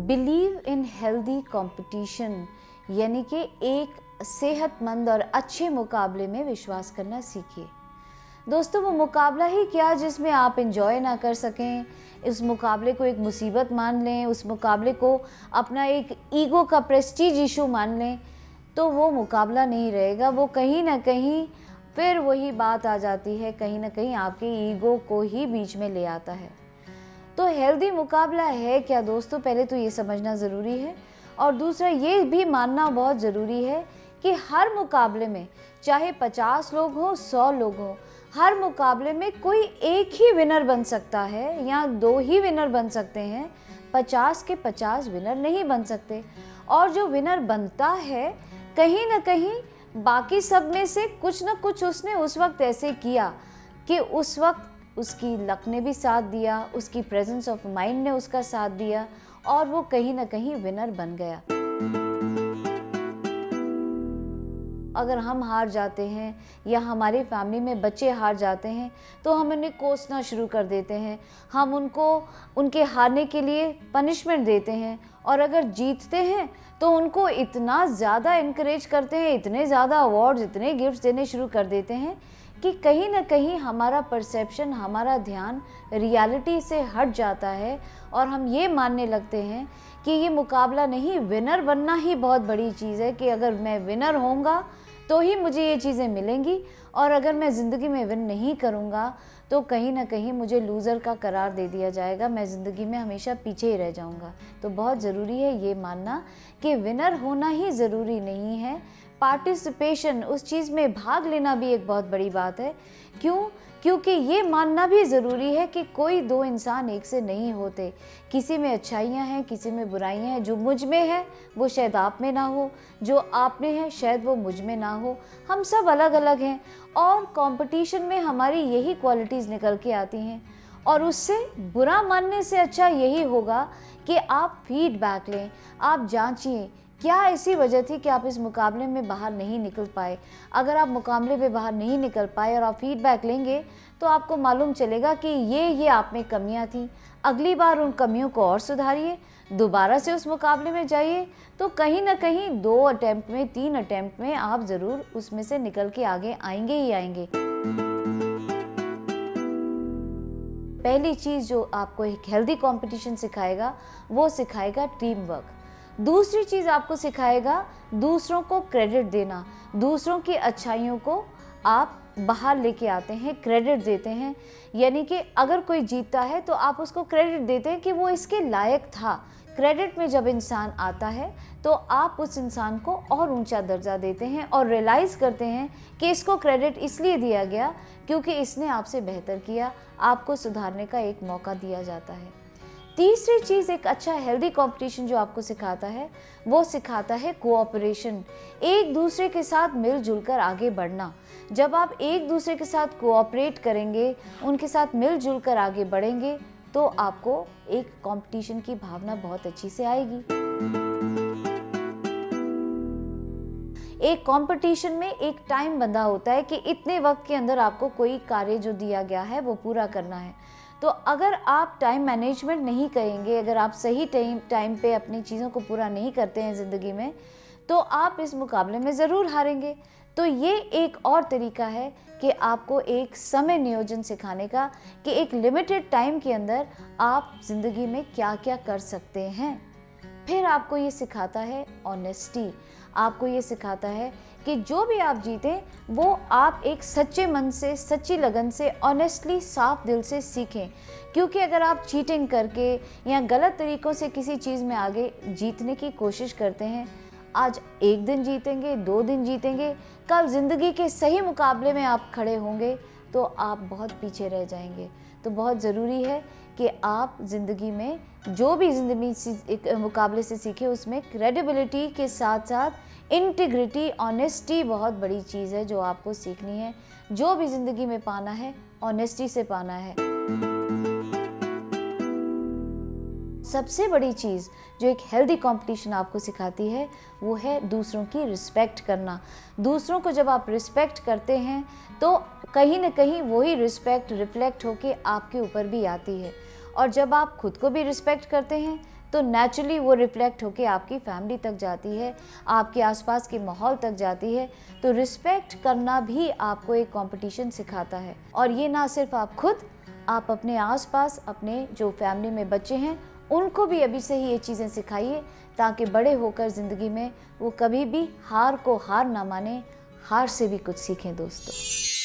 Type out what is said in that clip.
Believe in healthy competition, यानी कि एक सेहतमंद और अच्छे मुकाबले में विश्वास करना सीखिए। दोस्तों, वो मुकाबला ही क्या जिसमें आप एंजॉय ना कर सकें, उस मुकाबले को एक मुसीबत मान लें, उस मुकाबले को अपना एक ईगो का प्रेस्टीज इशू मान लें, तो वो मुकाबला नहीं रहेगा। वो कहीं ना कहीं फिर वही बात आ जाती है, कहीं ना कहीं आपके ईगो को ही बीच में ले आता है। तो हेल्दी मुकाबला है क्या दोस्तों, पहले तो ये समझना ज़रूरी है। और दूसरा ये भी मानना बहुत ज़रूरी है कि हर मुकाबले में चाहे 50 लोग हों, 100 लोग हों, हर मुकाबले में कोई एक ही विनर बन सकता है या 2 ही विनर बन सकते हैं। 50 के 50 विनर नहीं बन सकते। और जो विनर बनता है, कहीं ना कहीं बाकी सब में से कुछ ना कुछ उसने उस वक्त ऐसे किया कि उस वक्त उसकी लक ने भी साथ दिया, उसकी प्रेजेंस ऑफ माइंड ने उसका साथ दिया और वो कहीं ना कहीं विनर बन गया। अगर हम हार जाते हैं या हमारी फैमिली में बच्चे हार जाते हैं तो हम उन्हें कोसना शुरू कर देते हैं, हम उनको उनके हारने के लिए पनिशमेंट देते हैं। और अगर जीतते हैं तो उनको इतना ज़्यादा इनकरेज करते हैं, इतने ज़्यादा अवार्ड्स, इतने गिफ्ट्स देने शुरू कर देते हैं कि कहीं ना कहीं हमारा परसेप्शन, हमारा ध्यान रियलिटी से हट जाता है और हम ये मानने लगते हैं कि ये मुकाबला नहीं, विनर बनना ही बहुत बड़ी चीज़ है, कि अगर मैं विनर होऊंगा तो ही मुझे ये चीज़ें मिलेंगी और अगर मैं ज़िंदगी में विन नहीं करूँगा तो कहीं ना कहीं मुझे लूज़र का करार दे दिया जाएगा, मैं ज़िंदगी में हमेशा पीछे ही रह जाऊँगा। तो बहुत ज़रूरी है ये मानना कि विनर होना ही ज़रूरी नहीं है, पार्टिसिपेशन, उस चीज़ में भाग लेना भी एक बहुत बड़ी बात है। क्यों? क्योंकि ये मानना भी ज़रूरी है कि कोई 2 इंसान एक से नहीं होते, किसी में अच्छाइयाँ हैं, किसी में बुराइयाँ हैं। जो मुझ में है वो शायद आप में ना हो, जो आप में है शायद वो मुझ में ना हो। हम सब अलग अलग हैं और कंपटीशन में हमारी यही क्वालिटीज़ निकल के आती हैं। और उससे बुरा मानने से अच्छा यही होगा कि आप फीडबैक लें, आप जांचिए क्या ऐसी वजह थी कि आप इस मुकाबले में बाहर नहीं निकल पाए। अगर आप मुकाबले में बाहर नहीं निकल पाए और आप फीडबैक लेंगे तो आपको मालूम चलेगा कि ये आप में कमियां थी। अगली बार उन कमियों को और सुधारिए, दोबारा से उस मुकाबले में जाइए, तो कहीं ना कहीं 2 अटैम्प्ट में, 3 अटैम्प्ट में आप ज़रूर उसमें से निकल के आगे आएंगे ही आएंगे। पहली चीज़ जो आपको एक हेल्दी कंपटीशन सिखाएगा वो सिखाएगा टीम वर्क। दूसरी चीज़ आपको सिखाएगा दूसरों को क्रेडिट देना, दूसरों की अच्छाइयों को आप बाहर लेके आते हैं, क्रेडिट देते हैं। यानी कि अगर कोई जीतता है तो आप उसको क्रेडिट देते हैं कि वो इसके लायक था। क्रेडिट में जब इंसान आता है तो आप उस इंसान को और ऊंचा दर्जा देते हैं और रियलाइज़ करते हैं कि इसको क्रेडिट इसलिए दिया गया क्योंकि इसने आपसे बेहतर किया, आपको सुधारने का एक मौका दिया जाता है। तीसरी चीज़ एक अच्छा हेल्दी कंपटीशन जो आपको सिखाता है वो सिखाता है कोऑपरेशन, एक दूसरे के साथ मिलजुल कर आगे बढ़ना। जब आप एक दूसरे के साथ कोऑपरेट करेंगे, उनके साथ मिलजुल कर आगे बढ़ेंगे तो आपको एक कंपटीशन की भावना बहुत अच्छी से आएगी। एक कंपटीशन में एक टाइम बंधा होता है कि इतने वक्त के अंदर आपको कोई कार्य जो दिया गया है वो पूरा करना है। तो अगर आप टाइम मैनेजमेंट नहीं करेंगे, अगर आप सही टाइम पे अपनी चीज़ों को पूरा नहीं करते हैं ज़िंदगी में, तो आप इस मुकाबले में ज़रूर हारेंगे। तो ये एक और तरीका है कि आपको एक समय नियोजन सिखाने का, कि एक लिमिटेड टाइम के अंदर आप ज़िंदगी में क्या क्या कर सकते हैं। फिर आपको ये सिखाता है ऑनेस्टी, आपको ये सिखाता है कि जो भी आप जीतें वो आप एक सच्चे मन से, सच्ची लगन से, ऑनेस्टली, साफ दिल से सीखें। क्योंकि अगर आप चीटिंग करके या गलत तरीक़ों से किसी चीज़ में आगे जीतने की कोशिश करते हैं, आज 1 दिन जीतेंगे, 2 दिन जीतेंगे, कल ज़िंदगी के सही मुकाबले में आप खड़े होंगे तो आप बहुत पीछे रह जाएंगे। तो बहुत ज़रूरी है कि आप ज़िंदगी में जो भी एक मुकाबले से सीखें उसमें क्रेडिबिलिटी के साथ साथ इंटीग्रिटी, ऑनेस्टी बहुत बड़ी चीज़ है जो आपको सीखनी है। जो भी ज़िंदगी में पाना है ऑनेस्टी से पाना है। सबसे बड़ी चीज़ जो एक हेल्दी कंपटीशन आपको सिखाती है वो है दूसरों की रिस्पेक्ट करना। दूसरों को जब आप रिस्पेक्ट करते हैं तो कहीं ना कहीं वही रिस्पेक्ट रिफ्लेक्ट होके आपके ऊपर भी आती है। और जब आप खुद को भी रिस्पेक्ट करते हैं तो नेचुरली वो रिफ्लेक्ट होके आपकी फैमिली तक जाती है, आपके आसपास के माहौल तक जाती है। तो रिस्पेक्ट करना भी आपको एक कंपटीशन सिखाता है। और ये ना सिर्फ आप खुद, आप अपने आसपास अपने जो फैमिली में बच्चे हैं उनको भी अभी से ही ये चीज़ें सिखाइए, ताकि बड़े होकर ज़िंदगी में वो कभी भी हार को हार ना माने, हार से भी कुछ सीखें दोस्तों।